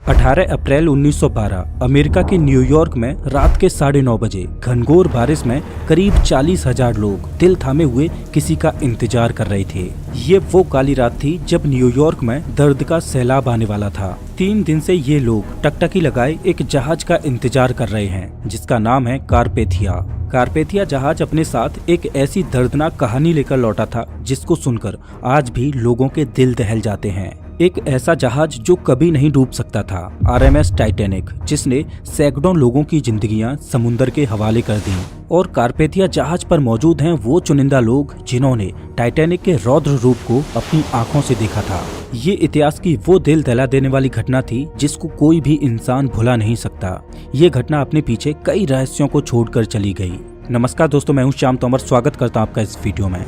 18 अप्रैल 1912 America के New York में रात के 9:30 बजे घनघोर बारिश में करीब 40,000 लोग दिल थामे हुए किसी का इंतजार कर रहे थे। ये वो काली रात थी जब न्यूयॉर्क में दर्द का सैलाब आने वाला था। 3 दिन से ये लोग टकटकी लगाए एक जहाज का इंतजार कर रहे हैं जिसका नाम है कारपेथिया। कारपेथिया जहाज अपने साथ एक ऐसी दर्दनाक कहानी लेकर लौटा था जिसको सुनकर आज भी लोगों के दिल दहल जाते हैं। एक ऐसा जहाज जो कभी नहीं डूब सकता था, RMS टाइटैनिक, जिसने सैकड़ों लोगों की जिंदगियां समुद्र के हवाले कर दी। और कारपेथिया जहाज पर मौजूद हैं वो चुनिंदा लोग जिन्होंने टाइटैनिक के रौद्र रूप को अपनी आंखों से देखा था। ये इतिहास की वो दिल दहला देने वाली घटना थी जिसको कोई भी इंसान भुला नहीं सकता। ये घटना अपने पीछे कई रहस्यों को छोड़कर चली गई। नमस्कार दोस्तों, मैं हूं श्याम तोमर, स्वागत करता हूं आपका इस वीडियो में।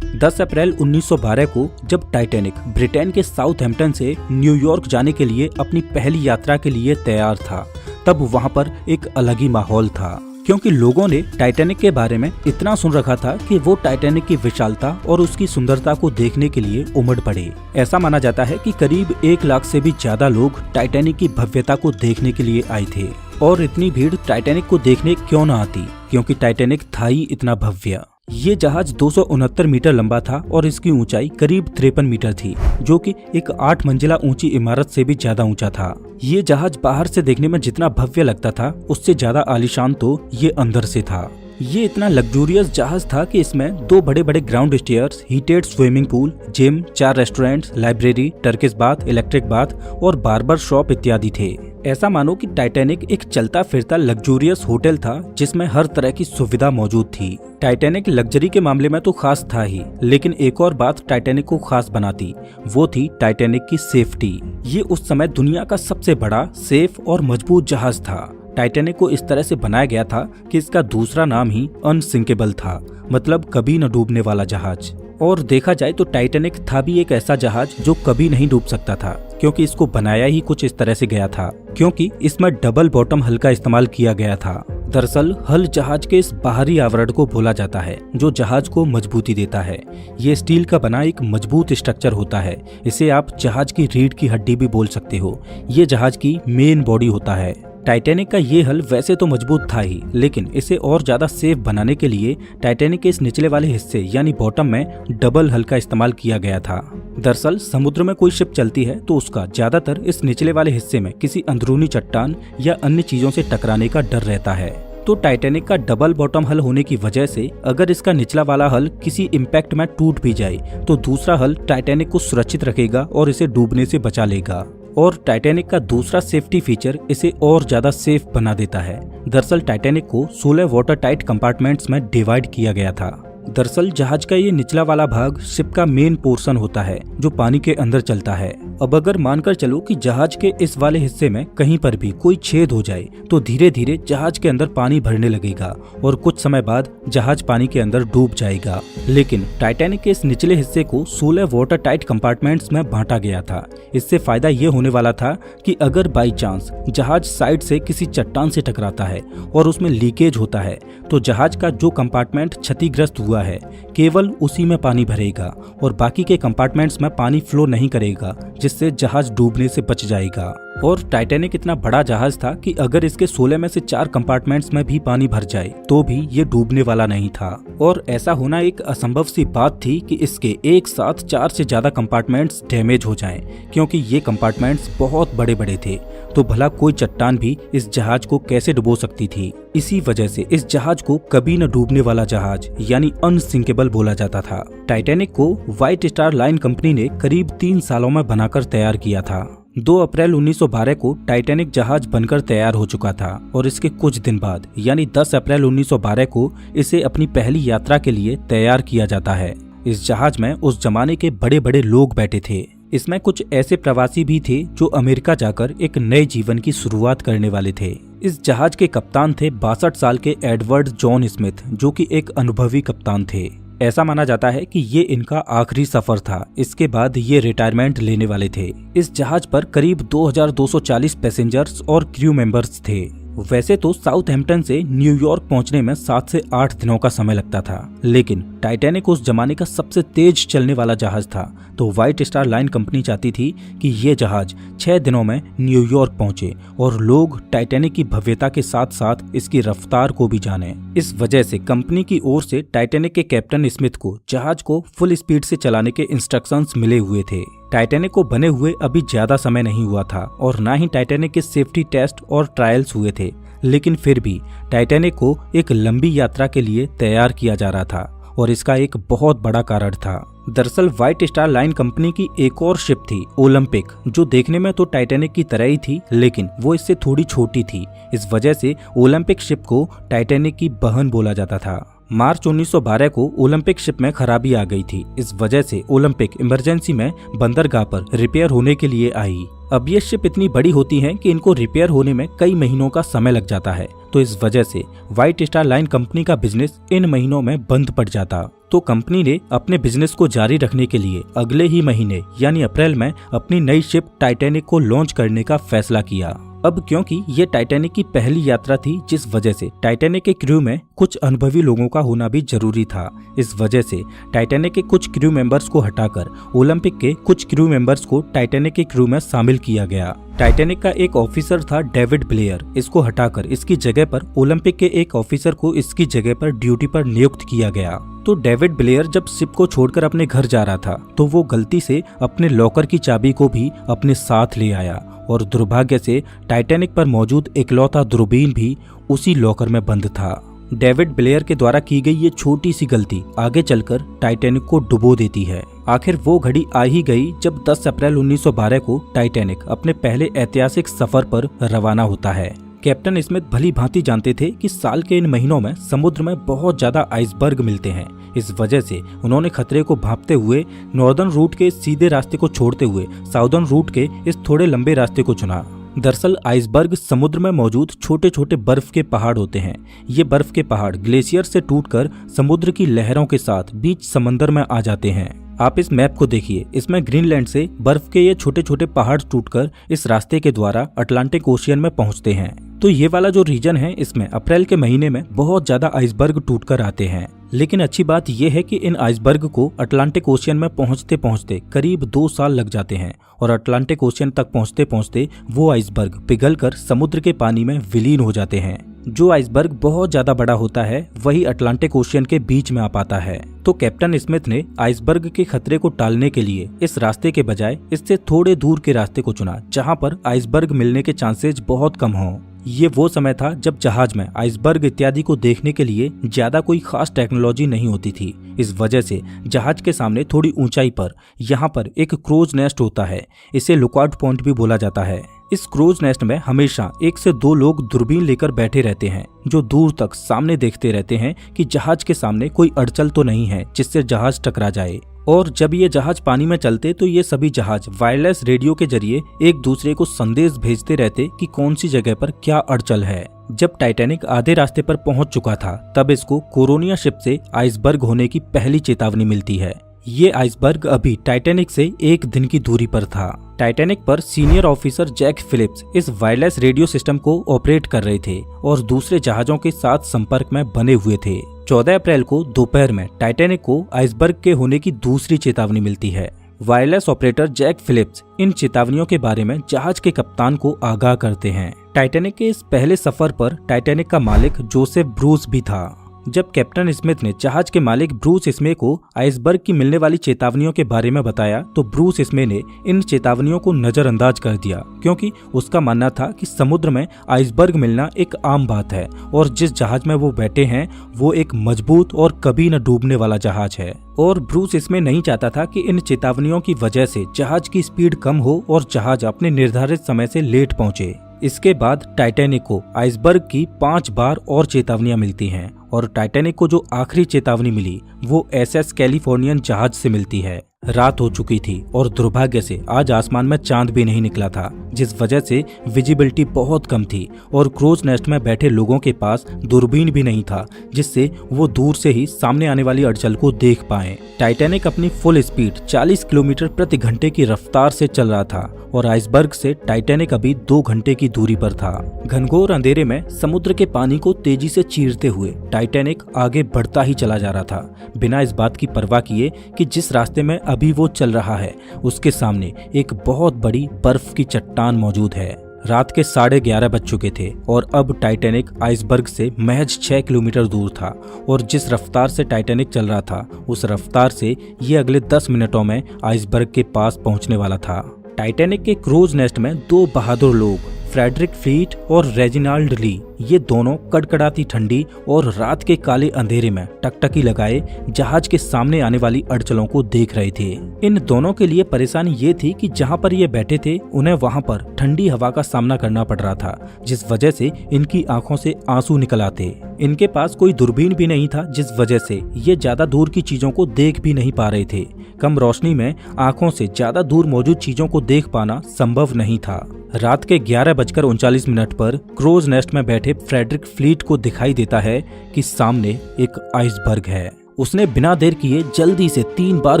10 अप्रैल 1912 को जब टाइटैनिक ब्रिटेन के साउथहैम्पटन से न्यूयॉर्क जाने के लिए अपनी पहली यात्रा के लिए तैयार था, तब वहां पर एक अलग ही माहौल था, क्योंकि लोगों ने टाइटैनिक के बारे में इतना सुन रखा था कि वो टाइटैनिक की विशालता और उसकी सुंदरता को देखने के लिए उमड़ पड़े। ऐसा माना जाता है कि करीब 1 लाख से भी ज्यादा लोग टाइटैनिक की भव्यता को देखने के लिए आए थे। और इतनी भीड़ टाइटैनिक को देखने क्यों न आती, क्योंकि टाइटैनिक था ही इतना भव्य। ये जहाज 269 मीटर लंबा था और इसकी ऊंचाई करीब 53 मीटर थी, जो कि एक 8 मंजिला ऊंची इमारत से भी ज्यादा ऊंचा था। ये जहाज बाहर से देखने में जितना भव्य लगता था, उससे ज्यादा आलीशान तो ये अंदर से था। ये इतना लग्जूरियस जहाज था कि इसमें 2 बड़े बड़े ground stairs, heated swimming pool, gym, 4 restaurants, library, Turkish bath, electric bath और बार्बर शॉप इत्यादि थे। ऐसा मानो कि टाइटैनिक एक चलता फिरता लग्जूरियस होटल था जिसमें हर तरह की सुविधा मौजूद थी। टाइटैनिक लग्जरी के मामले में तो खास था ही, लेकिन एक और बात टाइटैनिक को खास बनाती, वो थी टाइटैनिक की सेफ्टी। ये उस समय दुनिया का सबसे बड़ा, सेफ और मजबूत जहाज था। टाइटैनिक को इस तरह से बनाया गया था कि इसका दूसरा नाम ही अनसिंकेबल था, मतलब कभी न डूबने वाला जहाज। और देखा जाए तो टाइटैनिक था भी एक ऐसा जहाज जो कभी नहीं डूब सकता था, क्योंकि इसको बनाया ही कुछ इस तरह से गया था, क्योंकि इसमें डबल बॉटम हल का इस्तेमाल किया गया था। दरअसल हल जहाज के इस बाहरी आवरण को बोला जाता है जो जहाज को मजबूती देता है। ये स्टील का बना एक मजबूत स्ट्रक्चर होता है। इसे आप जहाज की रीढ़ की हड्डी भी बोल सकते हो। ये जहाज की मेन बॉडी होता है। टाइटैनिक का ये हल वैसे तो मजबूत था ही, लेकिन इसे और ज्यादा सेफ बनाने के लिए टाइटैनिक के इस निचले वाले हिस्से यानी बॉटम में डबल हल का इस्तेमाल किया गया था। दरअसल समुद्र में कोई शिप चलती है तो उसका ज्यादातर इस निचले वाले हिस्से में किसी अंदरूनी चट्टान या अन्य चीजों से टकराने का डर रहता है। तो टाइटैनिक का डबल बॉटम हल होने की वजह से अगर इसका निचला वाला हल किसी इम्पैक्ट में टूट भी जाए तो दूसरा हल टाइटैनिक को सुरक्षित रखेगा और इसे डूबने से बचा लेगा। और टाइटैनिक का दूसरा सेफ्टी फीचर इसे और ज्यादा सेफ बना देता है। दरअसल टाइटैनिक को 16 वाटर टाइट कंपार्टमेंट्स में डिवाइड किया गया था। दरअसल जहाज का ये निचला वाला भाग शिप का मेन पोर्शन होता है जो पानी के अंदर चलता है। अब अगर मानकर चलो कि जहाज के इस वाले हिस्से में कहीं पर भी कोई छेद हो जाए तो धीरे धीरे जहाज के अंदर पानी भरने लगेगा और कुछ समय बाद जहाज पानी के अंदर डूब जाएगा। लेकिन टाइटैनिक के इस निचले हिस्से को 16 वाटर टाइट कंपार्टमेंट्स में बांटा गया था। इससे फायदा ये होने वाला था कि अगर बाई चांस जहाज साइड से किसी चट्टान से टकराता है और उसमें लीकेज होता है तो जहाज का जो कंपार्टमेंट क्षतिग्रस्त हुआ है केवल उसी में पानी भरेगा और बाकी के कंपार्टमेंट्स में पानी फ्लो नहीं करेगा, जिससे जहाज डूबने से बच जाएगा। और टाइटैनिक इतना बड़ा जहाज था कि अगर इसके 16 में से 4 कंपार्टमेंट्स में भी पानी भर जाए तो भी ये डूबने वाला नहीं था। और ऐसा होना एक असंभव सी बात थी कि इसके एक साथ 4 से ज्यादा कंपार्टमेंट्स डैमेज हो जाएं, क्योंकि ये कंपार्टमेंट्स बहुत बड़े बड़े थे। तो भला कोई चट्टान भी इस जहाज को कैसे डुबो सकती थी। इसी वजह से इस जहाज को कभी न डूबने वाला जहाज यानी अनसिंकेबल बोला जाता था। टाइटैनिक को व्हाइट स्टार लाइन कंपनी ने करीब 3 सालों में बनाकर तैयार किया था। 2 अप्रैल 1912 को टाइटैनिक जहाज बनकर तैयार हो चुका था और इसके कुछ दिन बाद यानी 10 अप्रैल 1912 को इसे अपनी पहली यात्रा के लिए तैयार किया जाता है। इस जहाज में उस जमाने के बड़े बड़े लोग बैठे थे। इसमें कुछ ऐसे प्रवासी भी थे जो अमेरिका जाकर एक नए जीवन की शुरुआत करने वाले थे। इस जहाज के कप्तान थे 62 साल के एडवर्ड जॉन स्मिथ, जो कि एक अनुभवी कप्तान थे। ऐसा माना जाता है कि ये इनका आखिरी सफर था। इसके बाद ये रिटायरमेंट लेने वाले थे। इस जहाज पर करीब 2240 पैसेंजर्स और क्रू मेंबर्स थे। वैसे तो साउथहैम्पटन से न्यूयॉर्क पहुंचने में 7 से 8 दिनों का समय लगता था, लेकिन टाइटैनिक उस जमाने का सबसे तेज चलने वाला जहाज था, तो व्हाइट स्टार लाइन कंपनी चाहती थी कि ये जहाज 6 दिनों में न्यूयॉर्क पहुंचे और लोग टाइटैनिक की भव्यता के साथ साथ इसकी रफ्तार को भी जाने। इस वजह से कंपनी की ओर से टाइटैनिक के कैप्टन स्मिथ को जहाज को फुल स्पीड से चलाने के इंस्ट्रक्शंस मिले हुए थे। टाइटैनिक को बने हुए अभी ज्यादा समय नहीं हुआ था और ना ही टाइटैनिक के सेफ्टी टेस्ट और ट्रायल्स हुए थे, लेकिन फिर भी टाइटैनिक को एक लंबी यात्रा के लिए तैयार किया जा रहा था और इसका एक बहुत बड़ा कारण था। दरअसल व्हाइट स्टार लाइन कंपनी की एक और शिप थी ओलंपिक, जो देखने में तो टाइटैनिक की तरह ही थी, लेकिन वो इससे थोड़ी छोटी थी। इस वजह से ओलंपिक शिप को टाइटैनिक की बहन बोला जाता था। मार्च 1912 को ओलंपिक शिप में खराबी आ गई थी। इस वजह से ओलंपिक इमरजेंसी में बंदरगाह पर रिपेयर होने के लिए आई। अब ये शिप इतनी बड़ी होती हैं कि इनको रिपेयर होने में कई महीनों का समय लग जाता है, तो इस वजह से व्हाइट स्टार लाइन कंपनी का बिजनेस इन महीनों में बंद पड़ जाता। तो कंपनी ने अपने बिजनेस को जारी रखने के लिए अगले ही महीने यानी अप्रैल में अपनी नई शिप टाइटैनिक को लॉन्च करने का फैसला किया। अब क्योंकि ये टाइटैनिक की पहली यात्रा थी, जिस वजह से टाइटैनिक के क्रू में कुछ अनुभवी लोगों का होना भी जरूरी था। इस वजह से टाइटैनिक के कुछ क्रू मेंबर्स को हटाकर ओलंपिक के कुछ क्रू मेंबर्स को टाइटैनिक के क्रू में शामिल किया गया। टाइटैनिक का एक ऑफिसर था डेविड ब्लेयर, इसको हटाकर इसकी जगह पर ओलंपिक के एक ऑफिसर को इसकी जगह पर ड्यूटी पर नियुक्त किया गया। तो डेविड ब्लेयर जब शिप को छोड़कर अपने घर जा रहा था, तो वो गलती से अपने लॉकर की चाबी को भी अपने साथ ले आया और दुर्भाग्य से टाइटैनिक पर मौजूद इकलौता दूरबीन भी उसी लॉकर में बंद था। डेविड ब्लेयर के द्वारा की गई ये छोटी सी गलती आगे चलकर टाइटैनिक को डुबो देती है। आखिर वो घड़ी आ ही गई जब 10 अप्रैल 1912 को टाइटैनिक अपने पहले ऐतिहासिक सफर पर रवाना होता है। कैप्टन स्मिथ भली भांति जानते थे कि साल के इन महीनों में समुद्र में बहुत ज्यादा आइसबर्ग मिलते हैं। इस वजह से उन्होंने खतरे को भांपते हुए नॉर्दर्न रूट के सीधे रास्ते को छोड़ते हुए साउदर्न रूट के इस थोड़े लंबे रास्ते को चुना। दरअसल आइसबर्ग समुद्र में मौजूद छोटे छोटे बर्फ के पहाड़ होते हैं। ये बर्फ के पहाड़ ग्लेशियर से टूटकर समुद्र की लहरों के साथ बीच समंदर में आ जाते हैं। आप इस मैप को देखिए, इसमें ग्रीनलैंड से बर्फ के ये छोटे छोटे पहाड़ टूटकर इस रास्ते के द्वारा अटलांटिक ओशियन में पहुंचते हैं। तो ये वाला जो रीजन है, इसमें अप्रैल के महीने में बहुत ज्यादा आइसबर्ग टूटकर आते हैं। लेकिन अच्छी बात यह है कि इन आइसबर्ग को अटलांटिक ओशियन में पहुंचते पहुंचते करीब 2 साल लग जाते हैं और अटलांटिक ओशियन तक पहुंचते पहुंचते वो आइसबर्ग पिघलकर समुद्र के पानी में विलीन हो जाते हैं। जो आइसबर्ग बहुत ज्यादा बड़ा होता है वही अटलांटिक ओशियन के बीच में आ पाता है। तो कैप्टन स्मिथ ने आइसबर्ग के खतरे को टालने के लिए इस रास्ते के बजाय इससे थोड़े दूर के रास्ते को चुना, जहां पर आइसबर्ग मिलने के चांसेस बहुत कम हों। ये वो समय था जब जहाज में आइसबर्ग इत्यादि को देखने के लिए ज्यादा कोई खास टेक्नोलॉजी नहीं होती थी। इस वजह से जहाज के सामने थोड़ी ऊंचाई पर यहाँ पर एक क्रूज नेस्ट होता है। इसे लुकआउट पॉइंट भी बोला जाता है। इस क्रूज नेस्ट में हमेशा 1 से 2 लोग दूरबीन लेकर बैठे रहते हैं, जो दूर तक सामने देखते रहते हैं कि जहाज के सामने कोई अड़चन तो नहीं है जिससे जहाज टकरा जाए। और जब ये जहाज पानी में चलते तो ये सभी जहाज वायरलेस रेडियो के जरिए एक दूसरे को संदेश भेजते रहते कि कौन सी जगह पर क्या अड़चन है। जब टाइटैनिक आधे रास्ते पर पहुंच चुका था, तब इसको कोरोनिया शिप से आइसबर्ग होने की पहली चेतावनी मिलती है। ये आइसबर्ग अभी टाइटैनिक से 1 दिन की दूरी पर था। टाइटैनिक पर सीनियर ऑफिसर जैक फिलिप्स इस वायरलेस रेडियो सिस्टम को ऑपरेट कर रहे थे और दूसरे जहाजों के साथ संपर्क में बने हुए थे। 14 अप्रैल को दोपहर में टाइटैनिक को आइसबर्ग के होने की दूसरी चेतावनी मिलती है। वायरलेस ऑपरेटर जैक फिलिप्स इन चेतावनियों के बारे में जहाज के कप्तान को आगाह करते हैं। टाइटैनिक के इस पहले सफर पर टाइटैनिक का मालिक जोसेफ ब्रूस भी था। जब कैप्टन स्मिथ ने जहाज के मालिक ब्रूस स्मे को आइसबर्ग की मिलने वाली चेतावनियों के बारे में बताया, तो ब्रूस स्मे ने इन चेतावनियों को नजरअंदाज कर दिया, क्योंकि उसका मानना था कि समुद्र में आइसबर्ग मिलना एक आम बात है और जिस जहाज में वो बैठे हैं वो एक मजबूत और कभी न डूबने वाला जहाज है। और ब्रूस स्मे नहीं चाहता था कि इन चेतावनियों की वजह से जहाज की स्पीड कम हो और जहाज अपने निर्धारित समय से लेट पहुंचे। इसके बाद टाइटैनिक को आइसबर्ग की 5 बार और चेतावनियां मिलती हैं और टाइटैनिक को जो आखिरी चेतावनी मिली वो एसएस कैलिफोर्नियन जहाज से मिलती है। रात हो चुकी थी और दुर्भाग्य से आज आसमान में चांद भी नहीं निकला था, जिस वजह से विजिबिलिटी बहुत कम थी और क्रूज नेस्ट में बैठे लोगों के पास दूरबीन भी नहीं था जिससे वो दूर से ही सामने आने वाली अड़चन को देख पाएं। टाइटैनिक अपनी फुल स्पीड 40 किलोमीटर प्रति घंटे की रफ्तार से चल रहा था और आइसबर्ग से टाइटैनिक अभी 2 घंटे की दूरी पर था। घनघोर अंधेरे में समुद्र के पानी को तेजी से चीरते हुए टाइटैनिक आगे बढ़ता ही चला जा रहा था, बिना इस बात की परवाह किए कि जिस रास्ते में अभी वो चल रहा है उसके सामने एक बहुत बड़ी बर्फ की चट्टान मौजूद है। रात के 11:30 बज चुके थे और अब टाइटैनिक आइसबर्ग से महज 6 किलोमीटर दूर था और जिस रफ्तार से टाइटैनिक चल रहा था उस रफ्तार से ये अगले 10 मिनटों में आइसबर्ग के पास पहुंचने वाला था। टाइटैनिक के क्रूज नेस्ट में 2 बहादुर लोग फ्रेडरिक फ्लीट और रेजिनाल्ड ली, ये दोनों कड़कड़ाती ठंडी और रात के काले अंधेरे में टकटकी लगाए जहाज के सामने आने वाली अड़चनों को देख रहे थे। इन दोनों के लिए परेशानी ये थी कि जहां पर ये बैठे थे उन्हें वहां पर ठंडी हवा का सामना करना पड़ रहा था, जिस वजह से इनकी आंखों से आंसू निकल आते। इनके पास कोई दूरबीन भी नहीं था, जिस वजह से ये ज्यादा दूर की चीजों को देख भी नहीं पा रहे थे। कम रोशनी में आंखों से ज्यादा दूर मौजूद चीजों को देख पाना संभव नहीं था। रात के 11:39 पर क्रूज नेस्ट में बैठे फ्रेडरिक फ्लीट को दिखाई देता है कि सामने एक आइसबर्ग है। उसने बिना देर किए जल्दी से 3 बार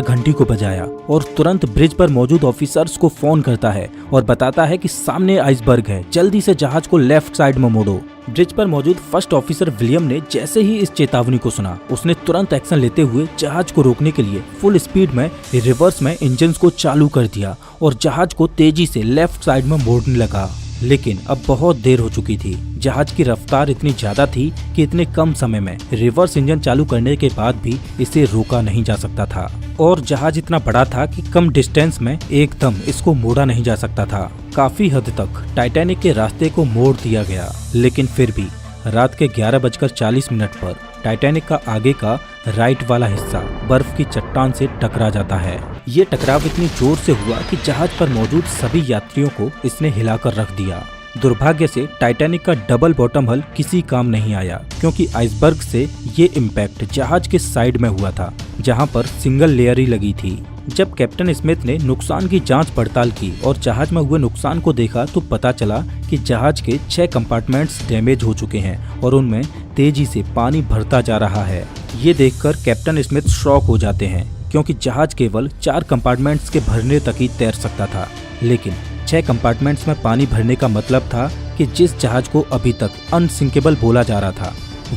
घंटी को बजाया और तुरंत ब्रिज पर मौजूद ऑफिसर्स को फोन करता है और बताता है कि सामने आइसबर्ग है, जल्दी से जहाज को लेफ्ट साइड में मोड़ो। ब्रिज पर मौजूद फर्स्ट ऑफिसर विलियम ने जैसे ही इस चेतावनी को सुना उसने तुरंत एक्शन लेते हुए जहाज को रोकने के लिए फुल स्पीड में रिवर्स में इंजन को चालू कर दिया और जहाज को तेजी से लेफ्ट साइड में मोड़ने लगा। लेकिन अब बहुत देर हो चुकी थी। जहाज की रफ्तार इतनी ज्यादा थी कि इतने कम समय में रिवर्स इंजन चालू करने के बाद भी इसे रोका नहीं जा सकता था और जहाज इतना बड़ा था कि कम डिस्टेंस में एकदम इसको मोड़ा नहीं जा सकता था। काफी हद तक टाइटैनिक के रास्ते को मोड़ दिया गया, लेकिन फिर भी रात के 11:40 पर टाइटैनिक का आगे का राइट वाला हिस्सा बर्फ की चट्टान से टकरा जाता है। ये टकराव इतनी जोर से हुआ कि जहाज पर मौजूद सभी यात्रियों को इसने हिलाकर रख दिया। दुर्भाग्य से टाइटैनिक का डबल बॉटम हल किसी काम नहीं आया, क्योंकि आइसबर्ग से ये इम्पैक्ट जहाज के साइड में हुआ था जहां पर सिंगल लेयर ही लगी थी। जब कैप्टन स्मिथ ने नुकसान की जांच पड़ताल की और जहाज में हुए नुकसान को देखा तो पता चला कि जहाज के 6 कंपार्टमेंट्स डैमेज हो चुके हैं और उनमें तेजी से पानी भरता जा रहा है। ये देखकर कैप्टन स्मिथ शॉक हो जाते हैं, क्योंकि जहाज केवल 4 कंपार्टमेंट्स के भरने तक ही तैर सकता था, लेकिन 6 कंपार्टमेंट्स में पानी भरने का मतलब था कि जिस जहाज को अभी तक अनसिंकेबल बोला जा रहा था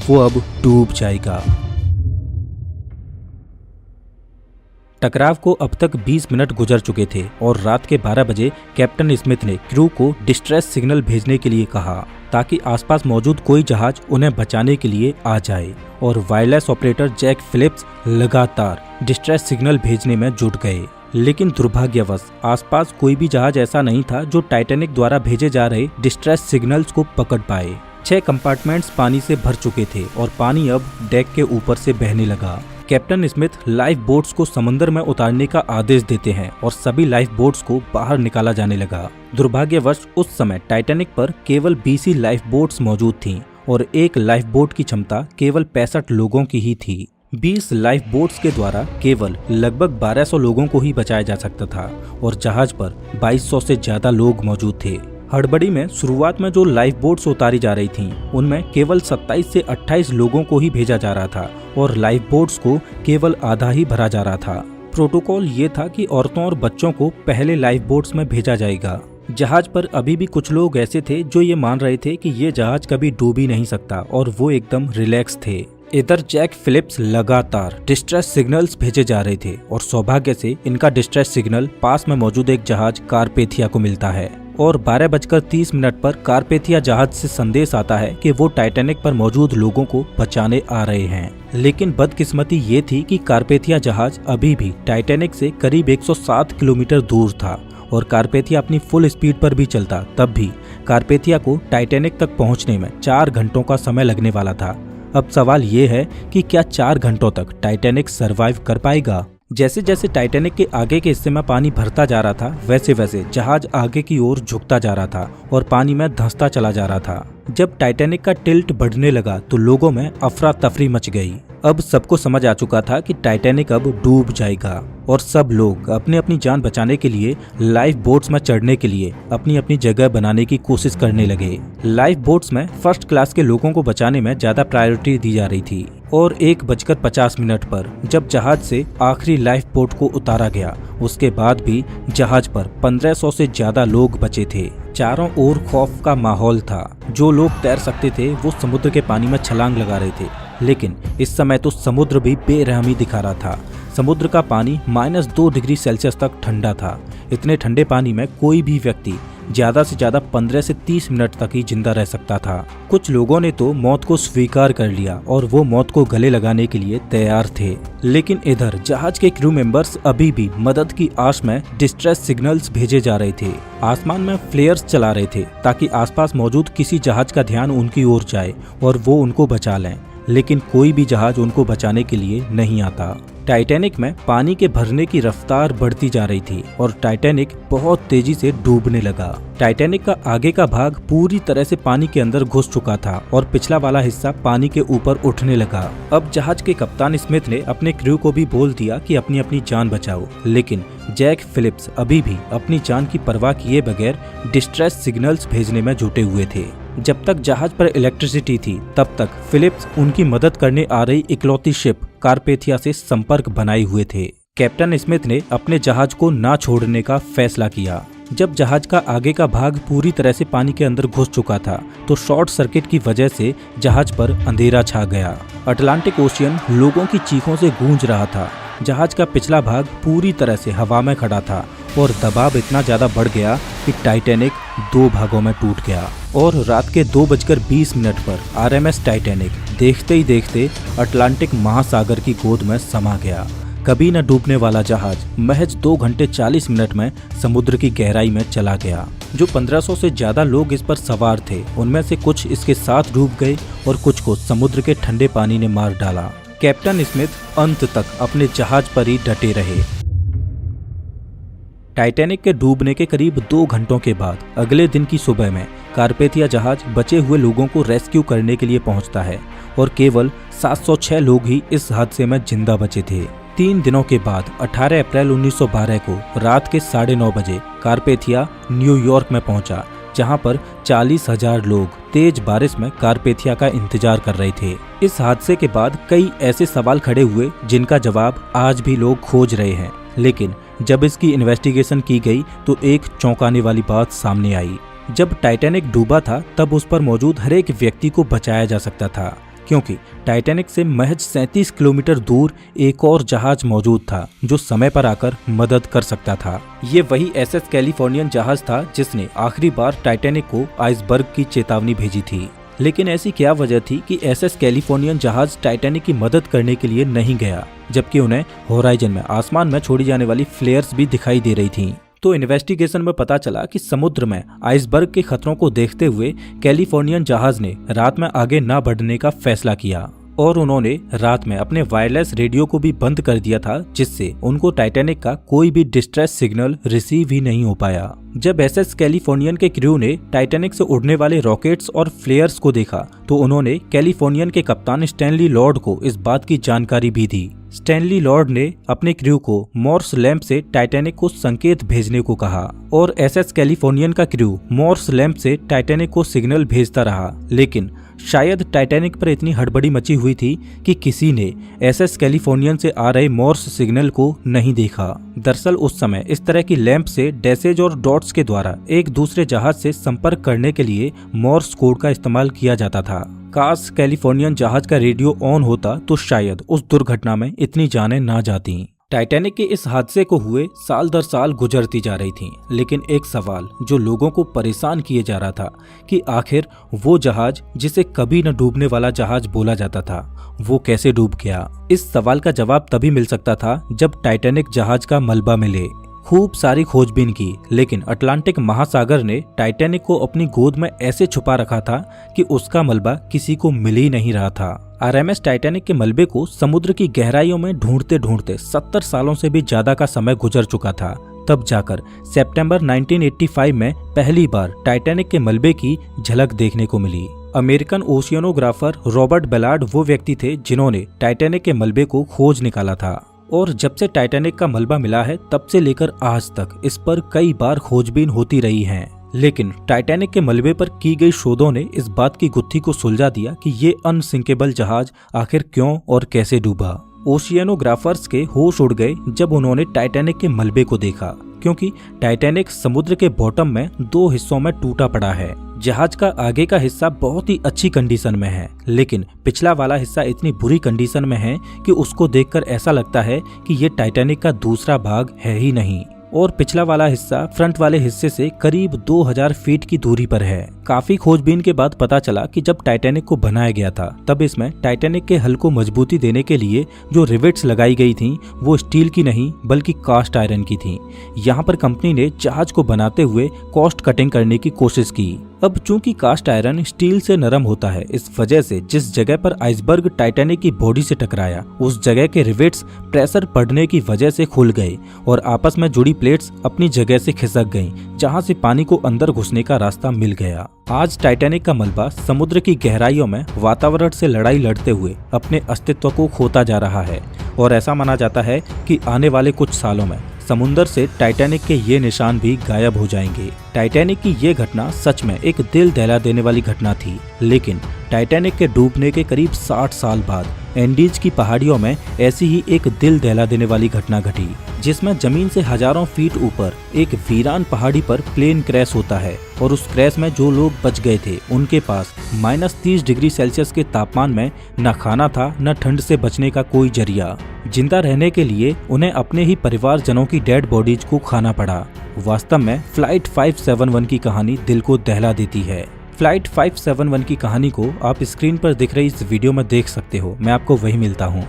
वो अब डूब जाएगा। टकराव को अब तक 20 मिनट गुजर चुके थे और रात के 12 बजे कैप्टन स्मिथ ने क्रू को डिस्ट्रेस सिग्नल भेजने के लिए कहा ताकि आसपास मौजूद कोई जहाज उन्हें बचाने के लिए आ जाए, और वायरलेस ऑपरेटर जैक फिलिप्स लगातार डिस्ट्रेस सिग्नल भेजने में जुट गए। लेकिन दुर्भाग्यवश आसपास कोई भी जहाज ऐसा नहीं था जो टाइटैनिक द्वारा भेजे जा रहे डिस्ट्रेस सिग्नल्स को पकड़ पाए। 6 कंपार्टमेंट्स पानी से भर चुके थे और पानी अब डेक के ऊपर से बहने लगा। कैप्टन स्मिथ लाइफ बोट्स को समंदर में उतारने का आदेश देते हैं और सभी लाइफ बोट्स को बाहर निकाला जाने लगा। दुर्भाग्यवश उस समय टाइटैनिक पर केवल 20 ही लाइफ बोट्स मौजूद थीं और एक लाइफ बोट की क्षमता केवल 65 लोगों की ही थी। 20 लाइफ बोट्स के द्वारा केवल लगभग 1200 लोगों को ही बचाया जा सकता था और जहाज पर 2200 से ज्यादा लोग मौजूद थे। हड़बड़ी में शुरुआत में जो लाइफ बोट्स उतारी जा रही थीं, उनमें केवल 27 से 28 लोगों को ही भेजा जा रहा था और लाइफ बोट्स को केवल आधा ही भरा जा रहा था। प्रोटोकॉल ये था कि औरतों और बच्चों को पहले लाइफ बोट्स में भेजा जाएगा। जहाज पर अभी भी कुछ लोग ऐसे थे जो ये मान रहे थे कि ये जहाज कभी डूब ही नहीं सकता और वो एकदम रिलैक्स थे। इधर जैक फिलिप्स लगातार डिस्ट्रेस सिग्नल्स भेजे जा रहे थे और सौभाग्य से इनका डिस्ट्रेस सिग्नल पास में मौजूद एक जहाज कारपेथिया को मिलता है और 12:30 पर कारपेथिया जहाज से संदेश आता है कि वो टाइटैनिक पर मौजूद लोगों को बचाने आ रहे हैं। लेकिन बदकिस्मती ये थी कि कारपेथिया जहाज अभी भी टाइटैनिक से करीब 107 किलोमीटर दूर था और कारपेथिया अपनी फुल स्पीड पर भी चलता तब भी कारपेथिया को टाइटैनिक तक पहुंचने में 4 घंटों का समय लगने वाला था। अब सवाल ये है कि क्या 4 घंटों तक टाइटैनिक सरवाइव कर पाएगा? जैसे जैसे टाइटैनिक के आगे के हिस्से में पानी भरता जा रहा था वैसे वैसे जहाज आगे की ओर झुकता जा रहा था और पानी में धंसता चला जा रहा था। जब टाइटैनिक का टिल्ट बढ़ने लगा तो लोगों में अफरा तफरी मच गई। अब सबको समझ आ चुका था कि टाइटैनिक अब डूब जाएगा और सब लोग अपनी अपनी जान बचाने के लिए लाइफ बोट्स में चढ़ने के लिए अपनी अपनी जगह बनाने की कोशिश करने लगे। लाइफ बोट्स में फर्स्ट क्लास के लोगों को बचाने में ज्यादा प्रायोरिटी दी जा रही थी और 1:50 पर जब जहाज से आखिरी लाइफ बोट को उतारा गया, उसके बाद भी जहाज पर 1500 से ज्यादा लोग बचे थे। चारों ओर खौफ का माहौल था। जो लोग तैर सकते थे वो समुद्र के पानी में छलांग लगा रहे थे, लेकिन इस समय तो समुद्र भी बेरहमी दिखा रहा था। समुद्र का पानी -2 डिग्री सेल्सियस तक ठंडा था। इतने ठंडे पानी में कोई भी व्यक्ति ज्यादा से ज्यादा 15 से 30 मिनट तक ही जिंदा रह सकता था। कुछ लोगों ने तो मौत को स्वीकार कर लिया और वो मौत को गले लगाने के लिए तैयार थे। लेकिन इधर जहाज के क्रू मेंबर्स अभी भी मदद की आश में डिस्ट्रेस सिग्नल्स भेजे जा रहे थे। आसमान में फ्लेयर्स चला रहे थे ताकि आसपास मौजूद किसी जहाज का ध्यान उनकी ओर जाए और वो उनको बचा लें, लेकिन कोई भी जहाज उनको बचाने के लिए नहीं आता। टाइटैनिक में पानी के भरने की रफ्तार बढ़ती जा रही थी और टाइटैनिक बहुत तेजी से डूबने लगा। टाइटैनिक का आगे का भाग पूरी तरह से पानी के अंदर घुस चुका था और पिछला वाला हिस्सा पानी के ऊपर उठने लगा। अब जहाज के कप्तान स्मिथ ने अपने क्रू को भी बोल दिया कि अपनी अपनी जान बचाओ, लेकिन जैक फिलिप्स अभी भी अपनी जान की परवाह किए बगैर डिस्ट्रेस सिग्नल्स भेजने में जुटे हुए थे। जब तक जहाज पर इलेक्ट्रिसिटी थी तब तक फिलिप्स उनकी मदद करने आ रही इकलौती शिप कारपेथिया से संपर्क बनाए हुए थे। कैप्टन स्मिथ ने अपने जहाज को ना छोड़ने का फैसला किया। जब जहाज का आगे का भाग पूरी तरह से पानी के अंदर घुस चुका था तो शॉर्ट सर्किट की वजह से जहाज पर अंधेरा छा गया। अटलांटिक ओशियन लोगों की चीखों से गूंज रहा था। जहाज का पिछला भाग पूरी तरह से हवा में खड़ा था और दबाव इतना ज्यादा बढ़ गया कि टाइटैनिक 2 भागों में टूट गया और रात के 2:20 पर RMS टाइटैनिक देखते ही देखते अटलांटिक महासागर की गोद में समा गया। कभी न डूबने वाला जहाज महज 2 घंटे 40 मिनट में समुद्र की गहराई में चला गया। जो 1500 से ज्यादा लोग इस पर सवार थे, उनमें से कुछ इसके साथ डूब गए और कुछ को समुद्र के ठंडे पानी ने मार डाला। कैप्टन स्मिथ अंत तक अपने जहाज पर ही डटे रहे। टाइटैनिक के डूबने के करीब 2 घंटों के बाद अगले दिन की सुबह में कारपेथिया जहाज बचे हुए लोगों को रेस्क्यू करने के लिए पहुंचता है और केवल 706 लोग ही इस हादसे में जिंदा बचे थे। 3 दिनों के बाद 18 अप्रैल 1912 को रात के 9:30 बजे कारपेथिया न्यूयॉर्क में पहुंचा, जहां पर 40,000 लोग तेज बारिश में कारपेथिया का इंतजार कर रहे थे। इस हादसे के बाद कई ऐसे सवाल खड़े हुए जिनका जवाब आज भी लोग खोज रहे हैं, लेकिन जब इसकी इन्वेस्टिगेशन की गई तो एक चौंकाने वाली बात सामने आई। जब टाइटैनिक डूबा था तब उस पर मौजूद हर एक व्यक्ति को बचाया जा सकता था, क्योंकि टाइटैनिक से महज 37 किलोमीटर दूर एक और जहाज मौजूद था जो समय पर आकर मदद कर सकता था। ये वही SS कैलिफोर्नियन जहाज था जिसने आखिरी बार टाइटैनिक को आइसबर्ग की चेतावनी भेजी थी। लेकिन ऐसी क्या वजह थी कि SS कैलिफोर्नियन जहाज टाइटैनिक की मदद करने के लिए नहीं गया, जबकि उन्हें होराइजन में आसमान में छोड़ी जाने वाली फ्लेयर्स भी दिखाई दे रही थीं। तो इन्वेस्टिगेशन में पता चला कि समुद्र में आइसबर्ग के खतरों को देखते हुए कैलिफोर्नियन जहाज ने रात में आगे न बढ़ने का फैसला किया और उन्होंने रात में अपने वायरलेस रेडियो को भी बंद कर दिया था, जिससे उनको टाइटैनिक का कोई भी डिस्ट्रेस सिग्नल रिसीव ही नहीं हो पाया। जब SS कैलिफोर्नियन के क्रू ने टाइटैनिक से उड़ने वाले रॉकेट्स और फ्लेयर्स को देखा तो उन्होंने कैलिफोर्नियन के कप्तान स्टैनली लॉर्ड को इस बात की जानकारी भी दी। स्टैनली लॉर्ड ने अपने क्रू को मॉर्स लैंप से टाइटैनिक को संकेत भेजने को कहा और SS कैलिफोर्नियन का क्रू मॉर्स लैंप से टाइटैनिक को सिग्नल भेजता रहा, लेकिन शायद टाइटैनिक पर इतनी हड़बड़ी मची हुई थी कि किसी ने SS कैलिफोर्नियन से आ रहे मॉर्स सिग्नल को नहीं देखा। दरअसल उस समय इस तरह की लैंप से डैशेज और डॉट्स के द्वारा एक दूसरे जहाज से संपर्क करने के लिए मॉर्स कोड का इस्तेमाल किया जाता था। काश कैलिफोर्नियन जहाज का रेडियो ऑन होता तो शायद उस दुर्घटना में इतनी जानें ना जाती। टाइटैनिक के इस हादसे को हुए साल दर साल गुजरती जा रही थी, लेकिन एक सवाल जो लोगों को परेशान किए जा रहा था कि आखिर वो जहाज जिसे कभी न डूबने वाला जहाज बोला जाता था वो कैसे डूब गया। इस सवाल का जवाब तभी मिल सकता था जब टाइटैनिक जहाज का मलबा मिले। खूब सारी खोजबीन की, लेकिन अटलांटिक महासागर ने टाइटैनिक को अपनी गोद में ऐसे छुपा रखा था कि उसका मलबा किसी को मिल ही नहीं रहा था। RMS टाइटैनिक के मलबे को समुद्र की गहराइयों में ढूंढते ढूंढते 70 सालों से भी ज्यादा का समय गुजर चुका था। तब जाकर सितंबर 1985 में पहली बार टाइटैनिक के मलबे की झलक देखने को मिली। अमेरिकन ओशियनोग्राफर रॉबर्ट बेलार्ड वो व्यक्ति थे जिन्होंने टाइटैनिक के मलबे को खोज निकाला था और जब से टाइटैनिक का मलबा मिला है तब से लेकर आज तक इस पर कई बार खोजबीन होती रही है। लेकिन टाइटैनिक के मलबे पर की गई शोधों ने इस बात की गुत्थी को सुलझा दिया कि ये अनसिंकेबल जहाज आखिर क्यों और कैसे डूबा। ओशियनोग्राफर्स के होश उड़ गए जब उन्होंने टाइटैनिक के मलबे को देखा, क्योंकि टाइटैनिक समुद्र के बॉटम में 2 हिस्सों में टूटा पड़ा है। जहाज का आगे का हिस्सा बहुत ही अच्छी कंडीशन में है, लेकिन पिछला वाला हिस्सा इतनी बुरी कंडीशन में है कि उसको देखकर ऐसा लगता है कि ये टाइटैनिक का दूसरा भाग है ही नहीं। और पिछला वाला हिस्सा फ्रंट वाले हिस्से से करीब 2000 फीट की दूरी पर है। काफी खोजबीन के बाद पता चला कि जब टाइटैनिक को बनाया गया था तब इसमें टाइटैनिक के हल को मजबूती देने के लिए जो रिवेट्स लगाई गई थी वो स्टील की नहीं बल्कि कास्ट आयरन की थी। यहाँ पर कंपनी ने जहाज को बनाते हुए कॉस्ट कटिंग करने की कोशिश की। अब चूंकि कास्ट आयरन स्टील से नरम होता है, इस वजह से जिस जगह पर आइसबर्ग टाइटैनिक की बॉडी से टकराया उस जगह के रिवेट्स प्रेशर पड़ने की वजह से खुल गए और आपस में जुड़ी प्लेट्स अपनी जगह से खिसक गईं, जहां से पानी को अंदर घुसने का रास्ता मिल गया। आज टाइटैनिक का मलबा समुद्र की गहराइयों में वातावरण से लड़ाई लड़ते हुए अपने अस्तित्व को खोता जा रहा है और ऐसा माना जाता है कि आने वाले कुछ सालों में समुद्र से टाइटैनिक के ये निशान भी गायब हो जाएंगे। टाइटैनिक की ये घटना सच में एक दिल दहला देने वाली घटना थी, लेकिन टाइटैनिक के डूबने के करीब 60 साल बाद एंडीज की पहाड़ियों में ऐसी ही एक दिल दहला देने वाली घटना घटी, जिसमें जमीन से हजारों फीट ऊपर एक वीरान पहाड़ी पर प्लेन क्रैश होता है और उस क्रैश में जो लोग बच गए थे उनके पास -30 डिग्री सेल्सियस के तापमान में न खाना था न ठंड से बचने का कोई जरिया। जिंदा रहने के लिए उन्हें अपने ही परिवारजनों की डेड बॉडीज को खाना पड़ा। वास्तव में फ्लाइट 571 की कहानी दिल को दहला देती है। फ्लाइट 571 की कहानी को आप स्क्रीन पर दिख रही इस वीडियो में देख सकते हो। मैं आपको वही मिलता हूँ।